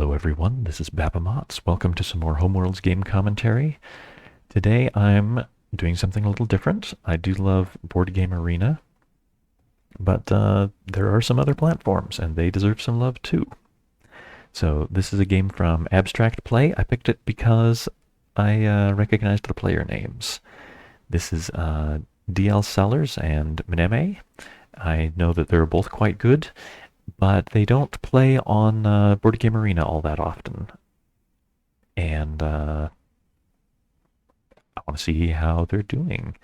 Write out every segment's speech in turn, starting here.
Hello everyone, this is Babamots. Welcome to some more Homeworlds game commentary. Today I'm doing something a little different. I do love Board Game Arena, but there are some other platforms and they deserve some love too. So this is a game from Abstract Play. I picked it because I recognized the player names. This is dlsellers and mneme. I know that they're both quite good, but they don't play on Board Game Arena all that often. And I want to see how they're doing.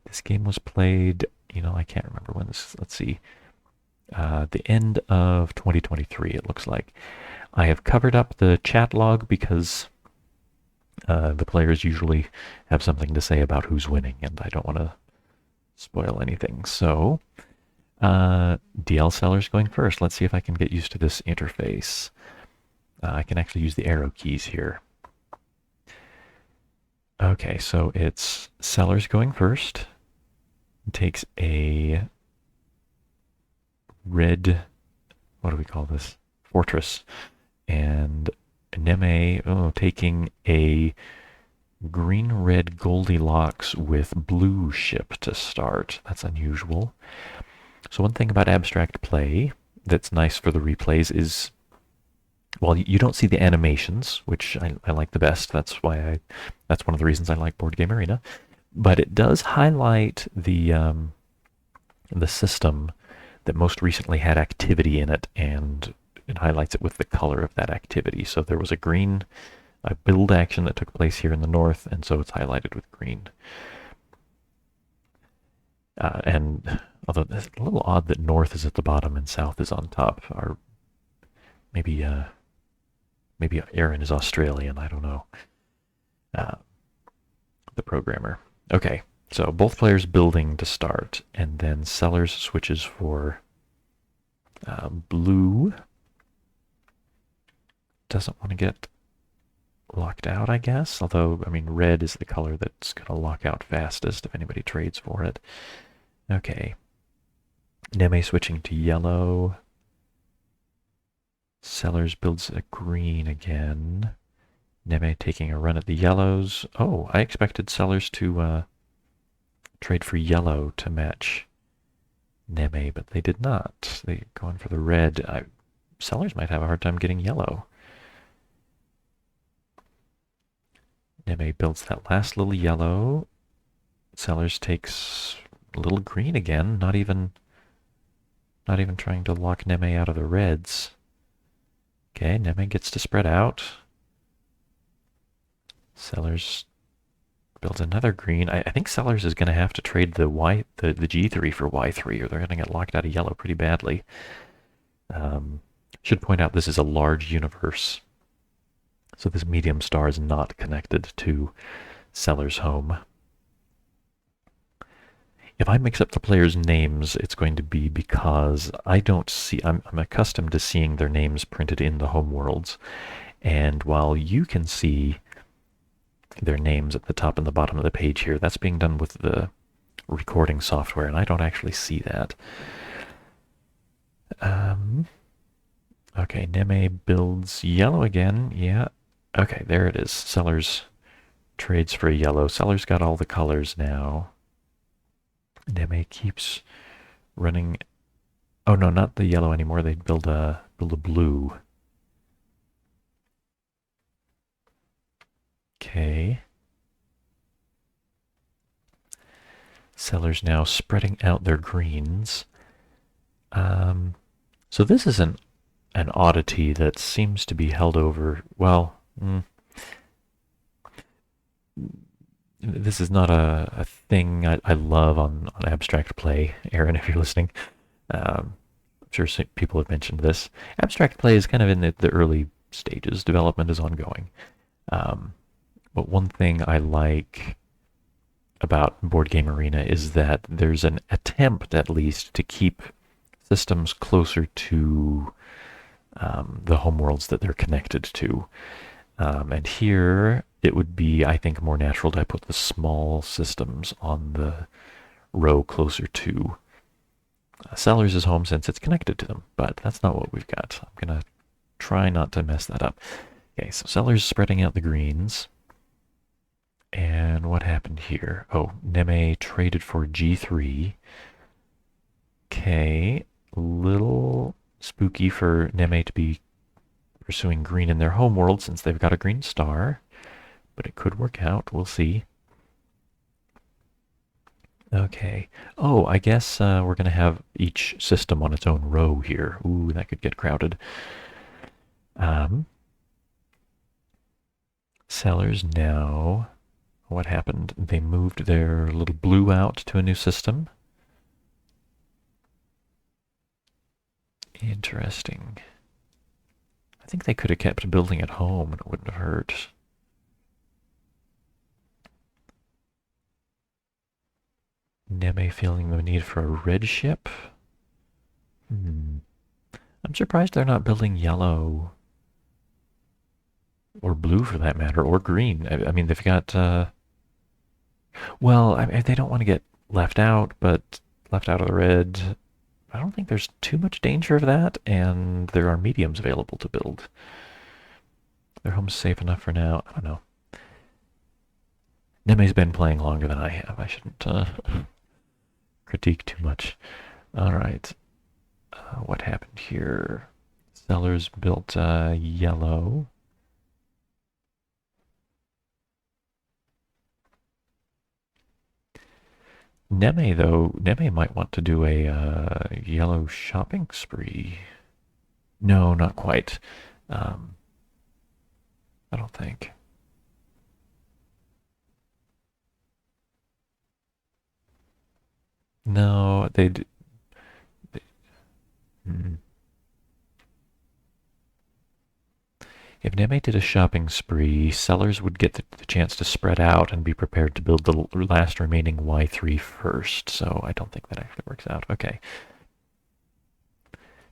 This game was played, I can't remember when this, let's see, the end of 2023, it looks like. I have covered up the chat log because the players usually have something to say about who's winning, and I don't want to spoil anything. So, dlsellers going first. Let's see if I can get used to this interface. I can actually use the arrow keys here. Okay, so it's sellers going first. It takes a red, what do we call this? Fortress. And mneme, taking a green-red Goldilocks with blue ship to start. That's unusual. So one thing about abstract play that's nice for the replays is, well, you don't see the animations, which I like the best. That's one of the reasons I like Board Game Arena. But it does highlight the system that most recently had activity in it, and it highlights it with the color of that activity. So there was a build action that took place here in the north, and so it's highlighted with green. And although it's a little odd that north is at the bottom and south is on top, or maybe Aaron is Australian, I don't know. The programmer. Okay, so both players building to start, and then sellers switches for blue. Doesn't want to get locked out, I guess. Although, I mean, red is the color that's going to lock out fastest if anybody trades for it. Okay. Mneme switching to yellow. Sellers builds a green again. Mneme taking a run at the yellows. Oh, I expected sellers to trade for yellow to match Mneme, but they did not. They're going for the red. Sellers might have a hard time getting yellow. Mneme builds that last little yellow. Sellers takes a little green again, not even trying to lock Mneme out of the reds. Okay, Mneme gets to spread out. Sellers builds another green. I think Sellers is going to have to trade the G3 for Y3, or they're going to get locked out of yellow pretty badly. Should point out this is a large universe, so this medium star is not connected to Sellers' home. If I mix up the players' names, it's going to be because I'm accustomed to seeing their names printed in the Homeworlds, and while you can see their names at the top and the bottom of the page here, that's being done with the recording software, and I don't actually see that. Okay, Mneme builds yellow again. Yeah. Okay, there it is. Sellers trades for a yellow. Sellers got all the colors now. Mneme keeps running. Oh no, not the yellow anymore. They build a blue. Okay. Sellers now spreading out their greens. So this is an oddity that seems to be held over. Well, this is not a thing I love on abstract play. Aaron, if you're listening, I'm sure people have mentioned this. Abstract play is kind of in the early stages. Development is ongoing. But one thing I like about Board Game Arena is that there's an attempt, at least, to keep systems closer to the homeworlds that they're connected to. And here, it would be, I think, more natural to put the small systems on the row closer to Sellers' home since it's connected to them. But that's not what we've got. I'm going to try not to mess that up. Okay, so sellers spreading out the greens. And what happened here? Oh, mneme traded for G3. Okay, little spooky for mneme to be pursuing green in their homeworld since they've got a green star. But it could work out. We'll see. Okay. Oh, I guess we're going to have each system on its own row here. Ooh, that could get crowded. Sellers now. What happened? They moved their little blue out to a new system. Interesting. I think they could have kept building at home and it wouldn't have hurt. Neme feeling the need for a red ship? I'm surprised they're not building yellow. Or blue for that matter, or green. I mean, they've got, well, I mean, they don't want to get left out, but left out of the red. I don't think there's too much danger of that, and there are mediums available to build. Their home's safe enough for now. I don't know. Neme's been playing longer than I have. I shouldn't critique too much. All right. What happened here? Sellers built yellow. Neme, though, Neme might want to do a yellow shopping spree. No, not quite. I don't think. No, they'd. They, mm. If Neme did a shopping spree, sellers would get the chance to spread out and be prepared to build the last remaining Y3 first. So I don't think that actually works out. Okay.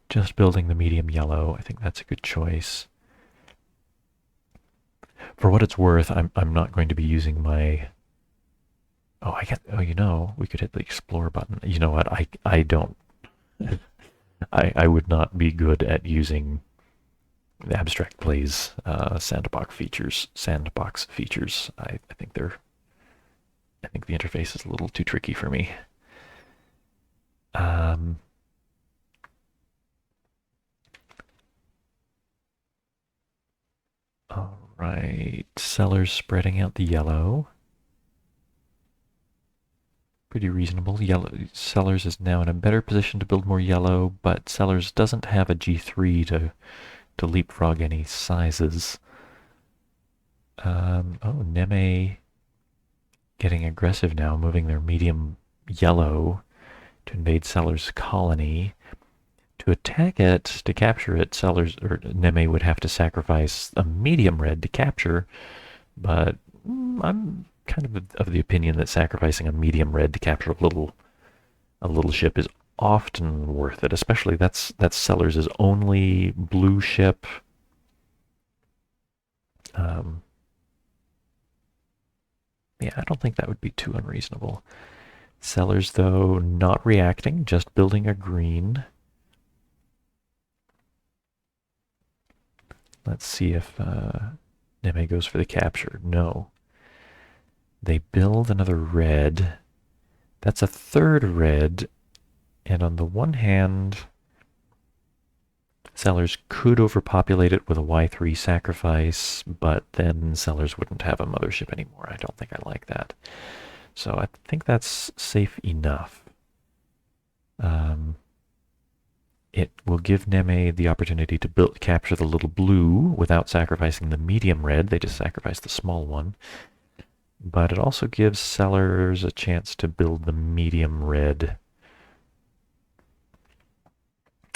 Just building the medium yellow. I think that's a good choice. For what it's worth, I'm not going to be using my. Oh, you know, we could hit the explore button. You know what? I don't. I would not be good at using the abstract plays sandbox features. I think the interface is a little too tricky for me. All right, sellers spreading out the yellow. Pretty reasonable. Yellow sellers is now in a better position to build more yellow, but sellers doesn't have a G3 to leapfrog any sizes. Oh, Neme getting aggressive now, moving their medium yellow to invade Sellers' colony. To attack it, to capture it, Sellers or Neme would have to sacrifice a medium red to capture, but I'm kind of the opinion that sacrificing a medium red to capture a little ship is often worth it, especially that's Sellers' only blue ship. Yeah, I don't think that would be too unreasonable. Sellers, though, not reacting, just building a green. Let's see if Neme goes for the capture. No. They build another red. That's a third red. And on the one hand, Sellers could overpopulate it with a Y3 sacrifice, but then Sellers wouldn't have a mothership anymore. I don't think I like that. So I think that's safe enough. It will give Neme the opportunity to capture the little blue without sacrificing the medium red. They just sacrifice the small one. But it also gives Sellers a chance to build the medium red.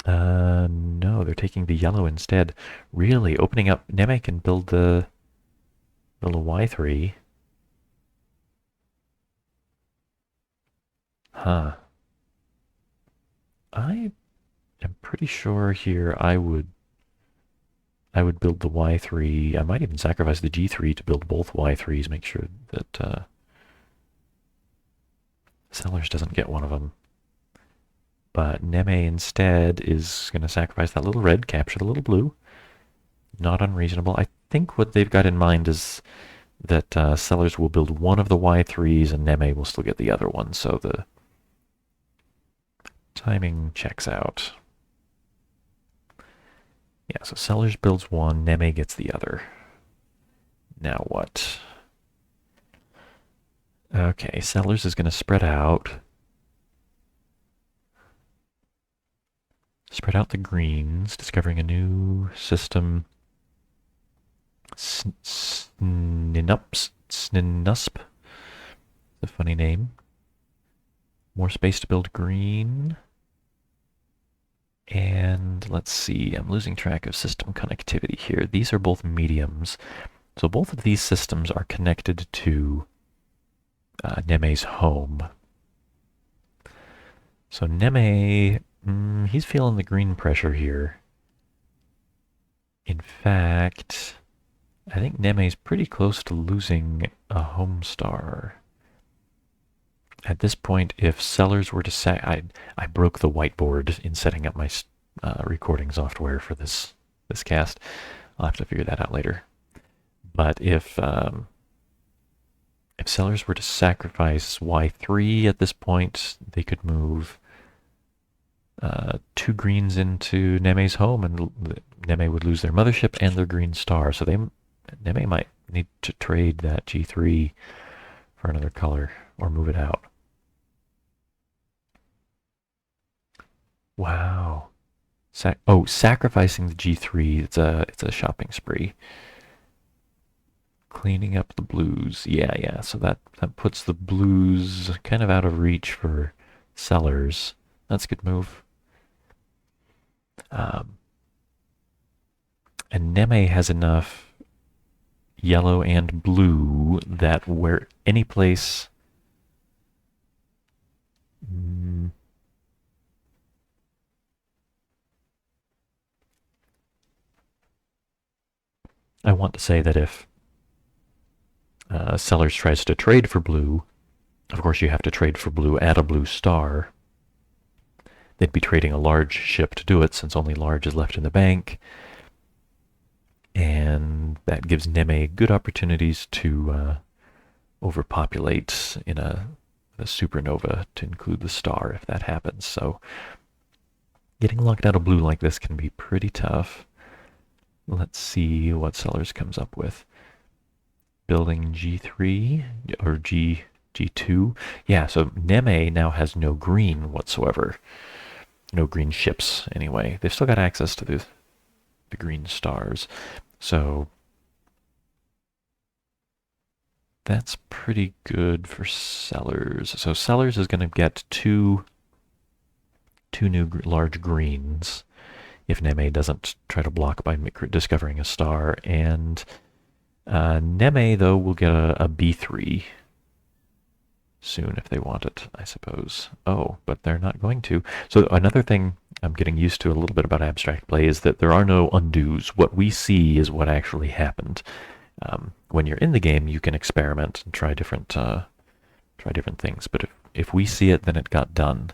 No, they're taking the yellow instead. Really, opening up. Neme can build the little Y3. Huh. I am pretty sure here I would build the Y3. I might even sacrifice the G3 to build both Y3s, make sure that Sellers doesn't get one of them. But Neme instead is going to sacrifice that little red, capture the little blue, not unreasonable. I think what they've got in mind is that sellers will build one of the Y3s and Neme will still get the other one, so the timing checks out. Yeah, so sellers builds one, Neme gets the other. Now what? Okay, sellers is going to spread out. Spread out the greens, discovering a new system. Sninusp. A funny name. More space to build green. And let's see, I'm losing track of system connectivity here. These are both mediums. So both of these systems are connected to Neme's home. So Neme, he's feeling the green pressure here. In fact, I think Neme's pretty close to losing a home star. At this point, if sellers were to I broke the whiteboard in setting up my recording software for this cast. I'll have to figure that out later. But if sellers were to sacrifice Y3 at this point, they could move 2 greens into Neme's home, and Neme would lose their mothership and their green star. So Neme might need to trade that G3 for another color or move it out. Wow. Sacrificing the G3. It's a shopping spree. Cleaning up the blues. Yeah. So that puts the blues kind of out of reach for sellers. That's a good move. And Neme has enough yellow and blue that where any place I want to say that if sellers tries to trade for blue, of course you have to trade for blue at a blue star. They'd be trading a large ship to do it, since only large is left in the bank. And that gives Neme good opportunities to overpopulate in a supernova to include the star if that happens. So getting locked out of blue like this can be pretty tough. Let's see what sellers comes up with. Building G3 or G2. Yeah, so Neme now has no green whatsoever. No green ships, anyway. They've still got access to the green stars. So that's pretty good for sellers. So sellers is going to get two new large greens if Neme doesn't try to block by discovering a star. And Neme, though, will get a B3 soon if they want it, I suppose. Oh, but they're not going to. So another thing I'm getting used to a little bit about abstract play is that there are no undos. What we see is what actually happened. When you're in the game, you can experiment and try different things. But if we see it, then it got done.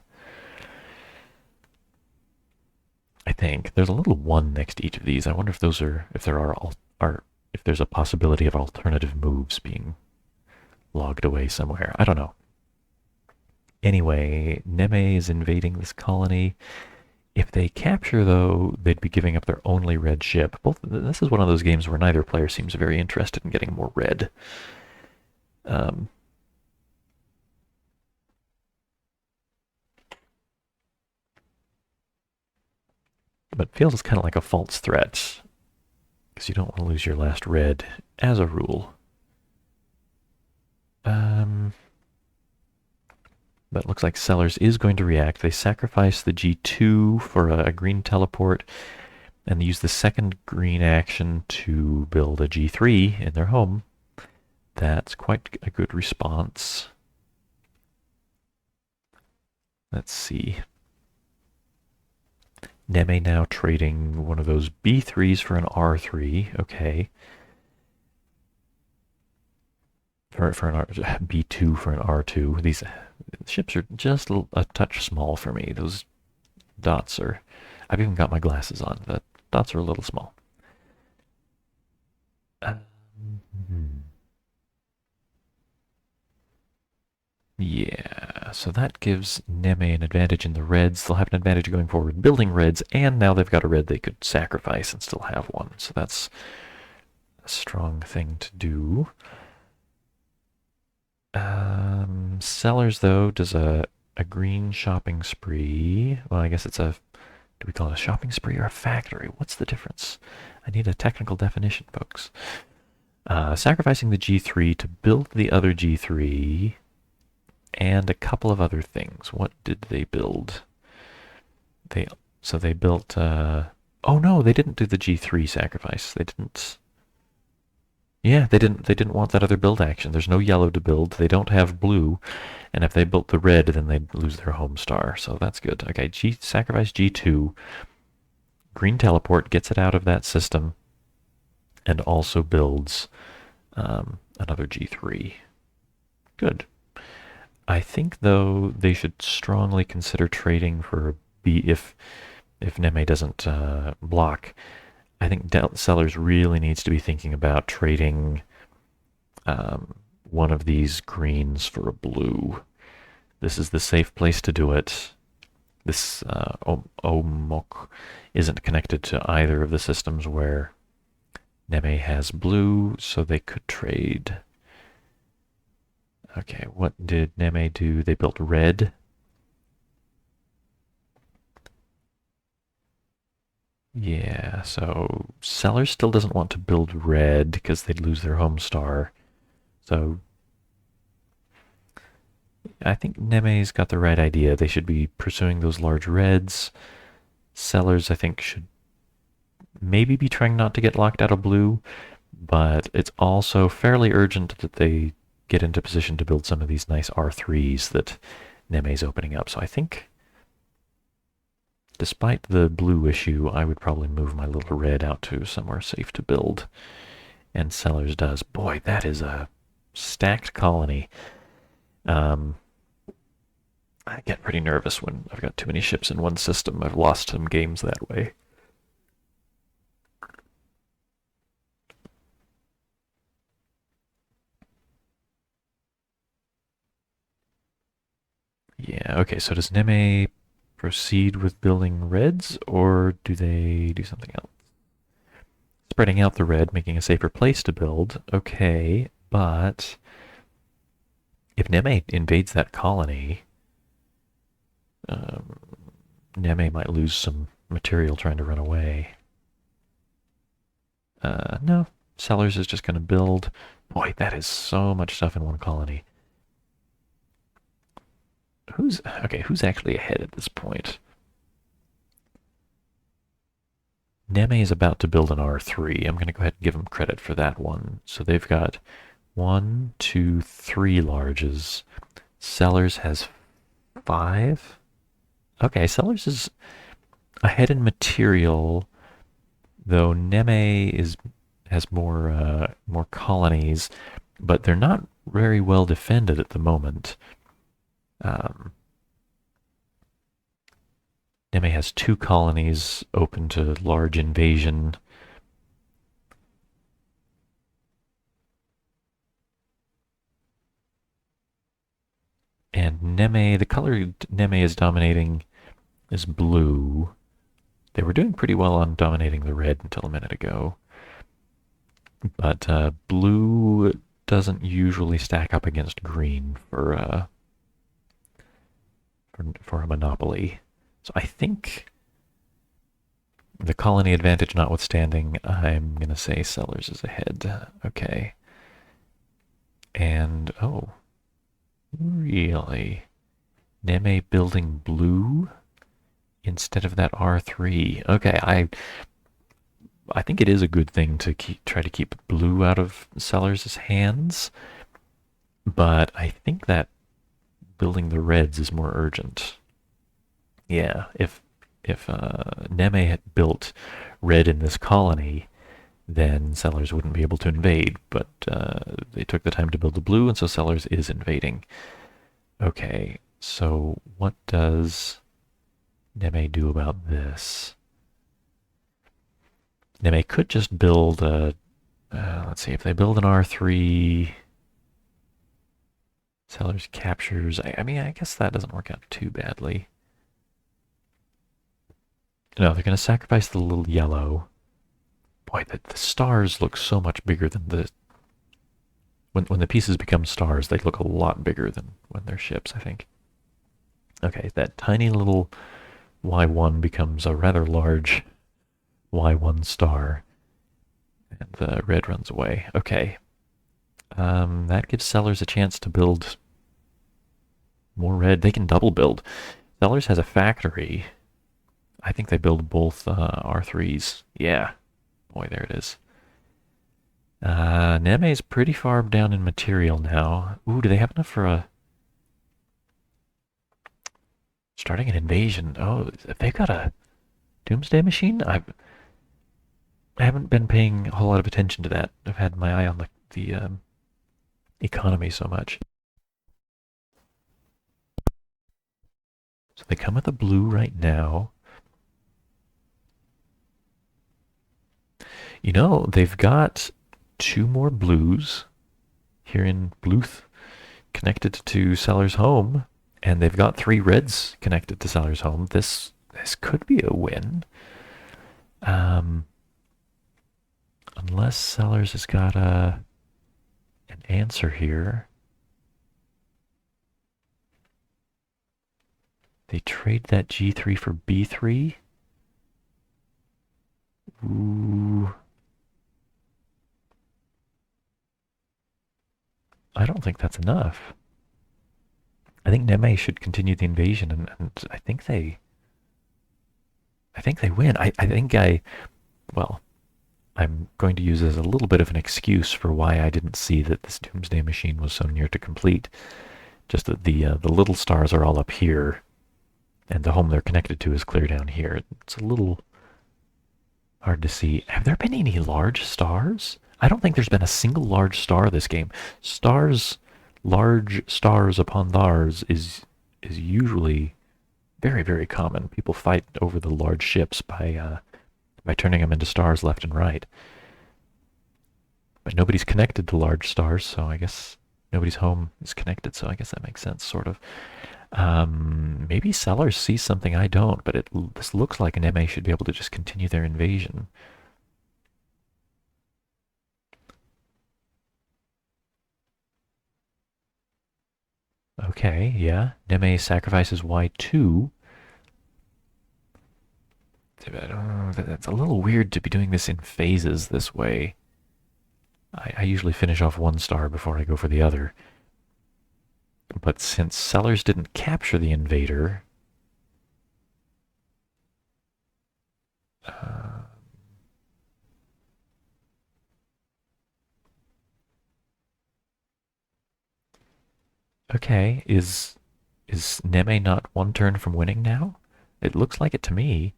I think there's a little 1 next to each of these. I wonder if those are if there's a possibility of alternative moves being logged away somewhere. I don't know. Anyway, Neme is invading this colony. If they capture, though, they'd be giving up their only red ship. This is one of those games where neither player seems very interested in getting more red. But feels kind of like a false threat, because you don't want to lose your last red, as a rule. But looks like sellers is going to react. They sacrifice the G2 for a green teleport, and they use the second green action to build a G3 in their home. That's quite a good response. Let's see. Neme now trading one of those B3s for an R3. Okay. For an B2 for an R2. These ships are just a touch small for me. Those dots are... I've even got my glasses on. The dots are a little small. Hmm. Yeah, so that gives mneme an advantage in the reds. They'll have an advantage going forward building reds, and now they've got a red they could sacrifice and still have one. So that's a strong thing to do. Sellers, though, does a green shopping spree. Well, I guess it's a. Do we call it a shopping spree or a factory? What's the difference? I need a technical definition, folks. Sacrificing the G3 to build the other G3 and a couple of other things. What did they build? They built. Oh no, they didn't do the G3 sacrifice. They didn't. Yeah, they didn't. They didn't want that other build action. There's no yellow to build. They don't have blue, and if they built the red, then they'd lose their home star. So that's good. Okay, sacrifice G2. Green teleport gets it out of that system, and also builds another G3. Good. I think though they should strongly consider trading for a B if mneme doesn't block. I think sellers really needs to be thinking about trading one of these greens for a blue. This is the safe place to do it. This Omok isn't connected to either of the systems where mneme has blue, so they could trade. Okay, what did mneme do? They built red. Yeah, so Sellers still doesn't want to build red because they'd lose their home star. So I think mneme's got the right idea. They should be pursuing those large reds. Sellers, I think, should maybe be trying not to get locked out of blue, but it's also fairly urgent that they get into position to build some of these nice R3s that mneme's opening up. So I think despite the blue issue, I would probably move my little red out to somewhere safe to build. And Sellers does. Boy, that is a stacked colony. I get pretty nervous when I've got too many ships in one system. I've lost some games that way. Yeah, okay, so does mneme proceed with building reds, or do they do something else? Spreading out the red, making a safer place to build. Okay, but if mneme invades that colony, mneme might lose some material trying to run away. No, Sellers is just going to build. Boy, that is so much stuff in one colony. Who's actually ahead at this point? mneme is about to build an R3. I'm going to go ahead and give them credit for that one. So they've got 1, 2, 3 larges. Sellers has 5. Okay, Sellers is ahead in material, though mneme has more colonies, but they're not very well defended at the moment. mneme has 2 colonies open to large invasion. And mneme, the color mneme is dominating is blue. They were doing pretty well on dominating the red until a minute ago. But blue doesn't usually stack up against green for a monopoly. So I think the colony advantage notwithstanding, I'm going to say Sellers is ahead. Okay. And, oh, really? mneme building blue instead of that R3. Okay, I think it is a good thing to try to keep blue out of Sellers' hands, but I think that building the reds is more urgent. Yeah, if mneme had built red in this colony, then Sellers wouldn't be able to invade, but they took the time to build the blue, and so Sellers is invading. Okay, so what does mneme do about this? mneme could just build a Let's see, if they build an R3, sellers captures. I mean, I guess that doesn't work out too badly. No, they're going to sacrifice the little yellow. Boy, the stars look so much bigger than the... When the pieces become stars, they look a lot bigger than when they're ships, I think. Okay, that tiny little Y1 becomes a rather large Y1 star. And the red runs away. Okay. That gives sellers a chance to build more red. They can double build. Sellers has a factory. I think they build both R3s. Yeah. Boy, there it is. Neme is pretty far down in material now. Ooh, do they have enough for a... Starting an invasion. Oh, if they've got a Doomsday machine? I haven't been paying a whole lot of attention to that. I've had my eye on the economy so much. So they come with a blue right now. You know, they've got 2 more blues here in Bluth connected to Seller's Home, and they've got 3 reds connected to Seller's Home. This could be a win. Unless Sellers has got an answer here. They trade that G3 for B3. Ooh. I don't think that's enough. I think Neme should continue the invasion, and I think they win. Well, I'm going to use as a little bit of an excuse for why I didn't see that this Doomsday machine was so near to complete. Just that the little stars are all up here, and the home they're connected to is clear down here. It's a little hard to see. Have there been any large stars? I don't think there's been a single large star this game. Large stars upon thars is usually very, very common. People fight over the large ships by turning them into stars left and right. But nobody's connected to large stars, so I guess nobody's home is connected, so I guess that makes sense, sort of. Maybe Sellers sees something I don't, but this looks like an MA should be able to just continue their invasion. Okay, yeah. Neme sacrifices Y2. That's a little weird to be doing this in phases this way. I usually finish off 1 star before I go for the other. But since Sellers didn't capture the invader... okay, is Neme not 1 turn from winning now? It looks like it to me.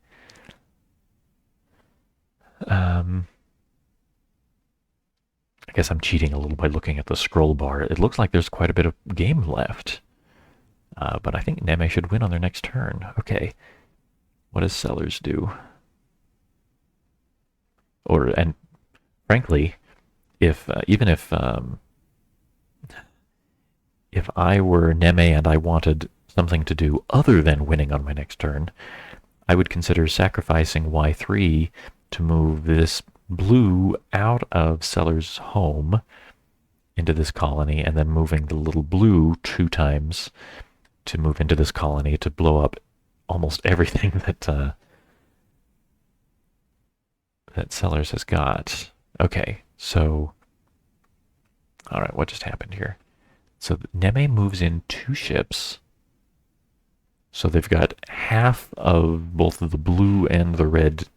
I guess I'm cheating a little by looking at the scroll bar. It looks like there's quite a bit of game left. But I think Neme should win on their next turn. Okay. What does Sellers do? And frankly, even if I were Neme and I wanted something to do other than winning on my next turn, I would consider sacrificing Y3 to move this blue out of Seller's Home into this colony, and then moving the little blue 2 times to move into this colony to blow up almost everything that Sellers has got. Okay, so... Alright, what just happened here? So Neme moves in 2 ships. So they've got half of both of the blue and the red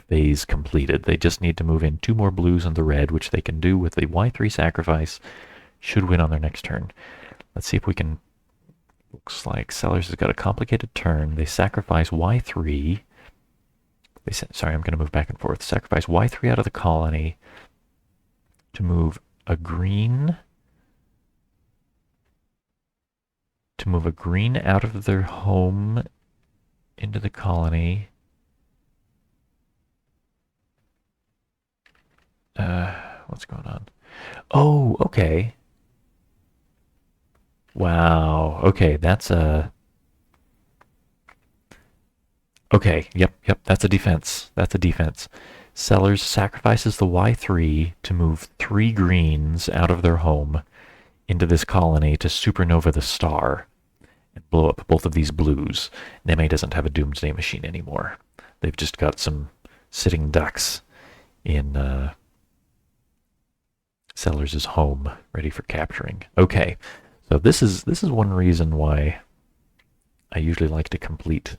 phase completed. They just need to move in 2 more blues and the red, which they can do with the Y3 sacrifice. Should win on their next turn. Let's see if we can... Looks like Sellers has got a complicated turn. They sacrifice Y3. Sorry, I'm going to move back and forth. Sacrifice Y3 out of the colony to move a green... To move a green out of their home into the colony. What's going on? Oh, okay. Wow. Okay, that's a... Okay, yep, that's a defense. That's a defense. Sellers sacrifices the Y3 to move 3 greens out of their home into this colony to supernova the star and blow up both of these blues. Neme doesn't have a Doomsday machine anymore. They've just got some sitting ducks in Sellers' home ready for capturing. Okay, so this is one reason why I usually like to complete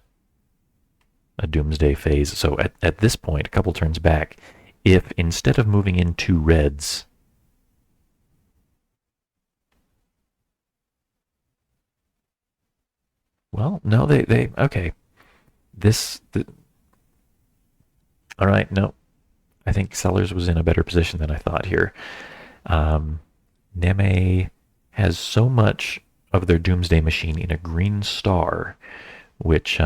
a Doomsday phase. So at this point, a couple turns back, if instead of moving in 2 reds, well, no, they okay. All right, no, I think Sellers was in a better position than I thought here. Um, Neme has so much of their Doomsday machine in a green star, which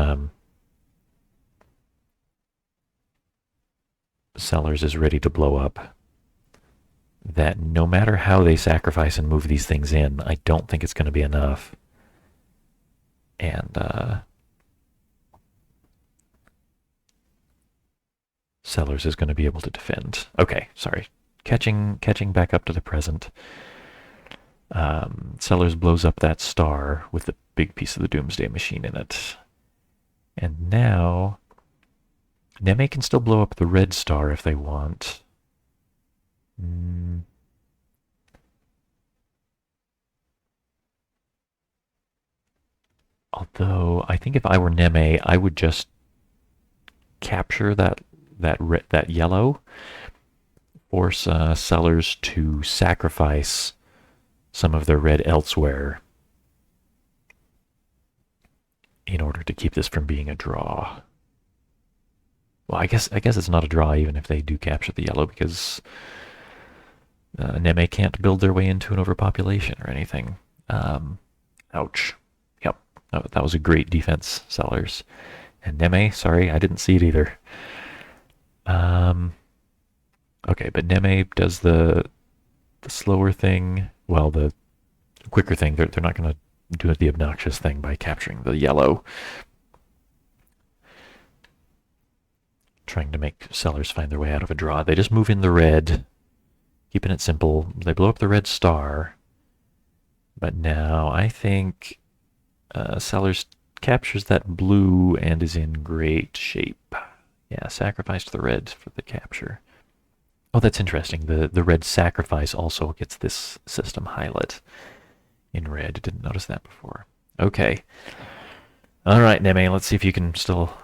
Sellers is ready to blow up, that no matter how they sacrifice and move these things in, I don't think it's going to be enough. And Sellers is going to be able to defend. Okay, sorry. Catching back up to the present. Sellers blows up that star with the big piece of the Doomsday machine in it. And now Neme can still blow up the red star if they want. Although I think if I were Neme, I would just capture that yellow, force Sellers to sacrifice some of their red elsewhere in order to keep this from being a draw. Well, I guess it's not a draw even if they do capture the yellow, because Neme can't build their way into an overpopulation or anything. Ouch. Yep, that was a great defense, Sellers. And Neme, sorry, I didn't see it either. Okay, but Neme does the slower thing. Well, the quicker thing. They're not going to do the obnoxious thing by capturing the yellow. Trying to make Sellers find their way out of a draw. They just move in the red, keeping it simple. They blow up the red star. But now I think Sellers captures that blue and is in great shape. Yeah, sacrificed the red for the capture. Oh, that's interesting. The red sacrifice also gets this system highlight in red. Didn't notice that before. Okay. All right, Neme, let's see if you can still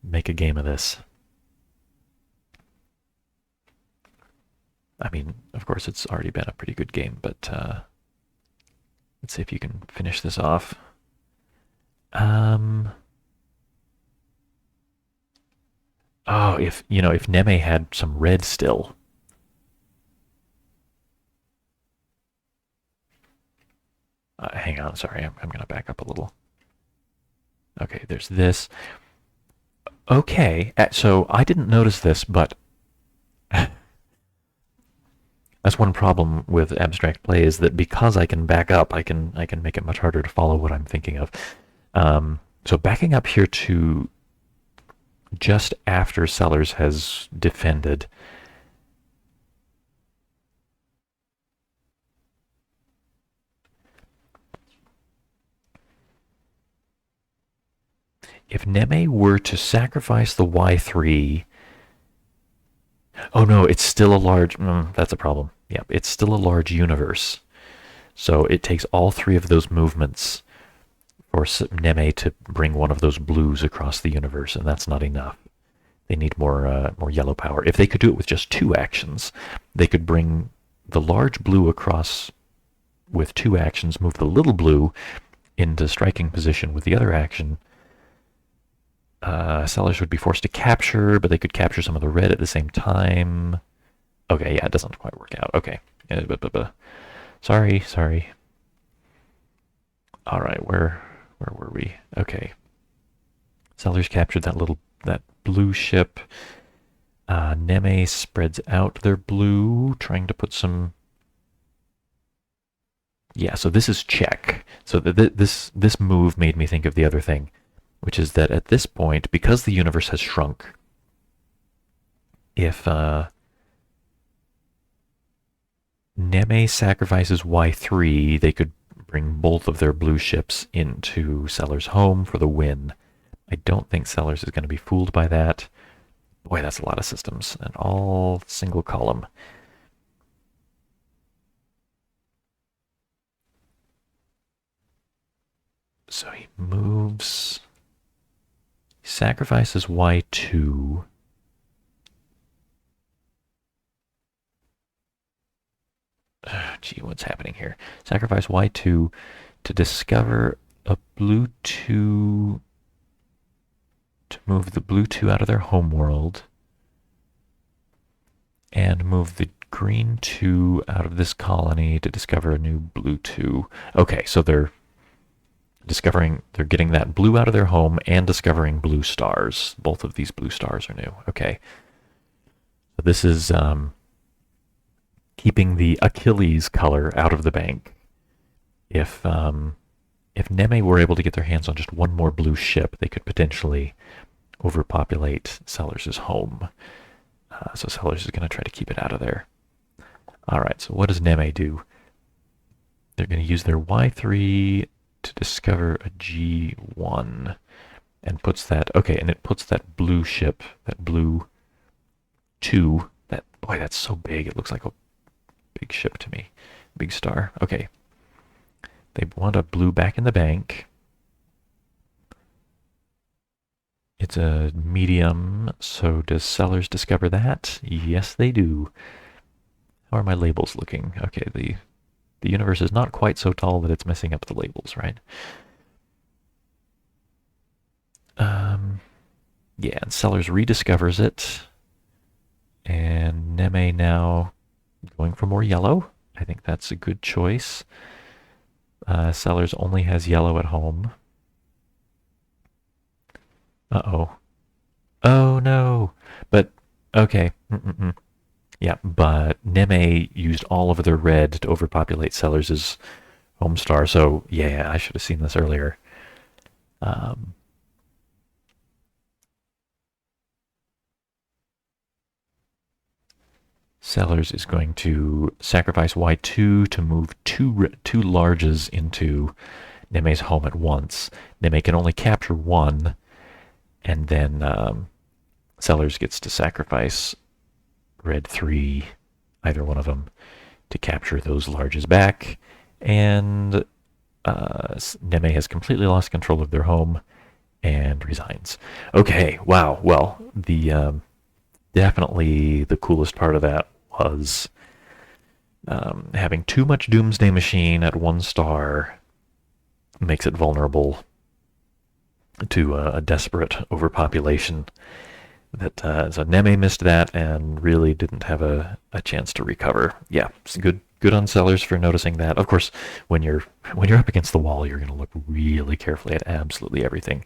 make a game of this. I mean, of course, it's already been a pretty good game, but let's see if you can finish this off. Oh, if Neme had some red still. Hang on, sorry, I'm going to back up a little. Okay, there's this. Okay, so I didn't notice this, but that's one problem with abstract play, is that because I can back up, I can make it much harder to follow what I'm thinking of. So backing up here to just after Sellers has defended. If Neme were to sacrifice the Y3, oh no, it's still a large, that's a problem. Yeah, it's still a large universe. So it takes all 3 of those movements for Neme to bring one of those blues across the universe, and that's not enough. They need more yellow power. If they could do it with just 2 actions, they could bring the large blue across with 2 actions, move the little blue into striking position with the other action. Sellers would be forced to capture, but they could capture some of the red at the same time. Okay, yeah, it doesn't quite work out. Okay. Sorry. All right, where were we? Okay. Sellers captured that blue ship. Neme spreads out their blue, trying to put some. Yeah, so this is check. So this move made me think of the other thing, which is that at this point, because the universe has shrunk, if Neme sacrifices Y3, they could bring both of their blue ships into Sellers' home for the win. I don't think Sellers is going to be fooled by that. Boy, that's a lot of systems, and all single column. So he moves, he sacrifices Y2. Gee, what's happening here? Sacrifice Y2 to discover a blue 2 to move the blue 2 out of their homeworld and move the green 2 out of this colony to discover a new blue 2. Okay, so they're getting that blue out of their home and discovering blue stars. Both of these blue stars are new. Okay. So this is keeping the Achilles color out of the bank. If Neme were able to get their hands on just one more blue ship, they could potentially overpopulate Sellers' home. So Sellers is going to try to keep it out of there. All right, so what does Neme do? They're going to use their Y3 to discover a G1 and puts that, okay, and it puts that blue ship, that blue 2, boy, that's so big. It looks like a big ship to me. Big star. Okay. They want a blue back in the bank. It's a medium, so does Sellers discover that? Yes, they do. How are my labels looking? Okay, the universe is not quite so tall that it's messing up the labels, right? Yeah, and Sellers rediscovers it. And Neme now going for more yellow. I think that's a good choice. Sellers only has yellow at home. Uh-oh. Oh, no. But, okay. Yeah, but Neme used all of their red to overpopulate Sellers' home star. So, yeah, I should have seen this earlier. Sellers is going to sacrifice Y2 to move two larges into Neme's home at once. Neme can only capture one, and then Sellers gets to sacrifice red 3, either one of them, to capture those larges back, and Neme has completely lost control of their home and resigns. Okay, wow. Well, definitely the coolest part of that was having too much Doomsday Machine at 1 star makes it vulnerable to a desperate overpopulation. So Neme missed that and really didn't have a chance to recover. Yeah, it's good on Sellers for noticing that. Of course, when you're up against the wall, you're going to look really carefully at absolutely everything.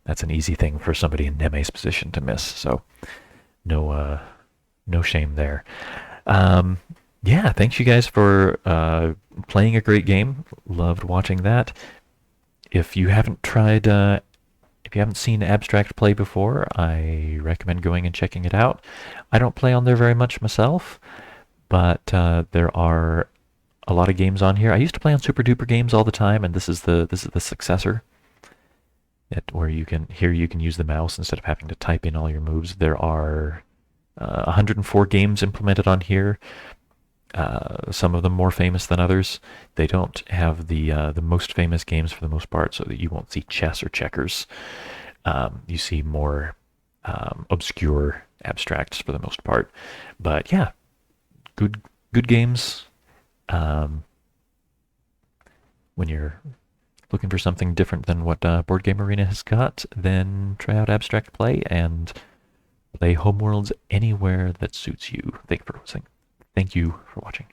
That's an easy thing for somebody in Neme's position to miss. So no shame there. Yeah, thanks you guys for playing a great game. Loved watching that. If you haven't seen Abstract play before, I recommend going and checking it out. I don't play on there very much myself, but there are a lot of games on here. I used to play on Super Duper Games all the time, and this is the successor. Where you can use the mouse instead of having to type in all your moves. There are 104 games implemented on here. Some of them more famous than others. They don't have the most famous games for the most part, so that you won't see chess or checkers. You see more obscure abstracts for the most part. But yeah, good games. When you're looking for something different than what Board Game Arena has got, then try out Abstract Play and play Homeworlds anywhere that suits you. Thank you for watching.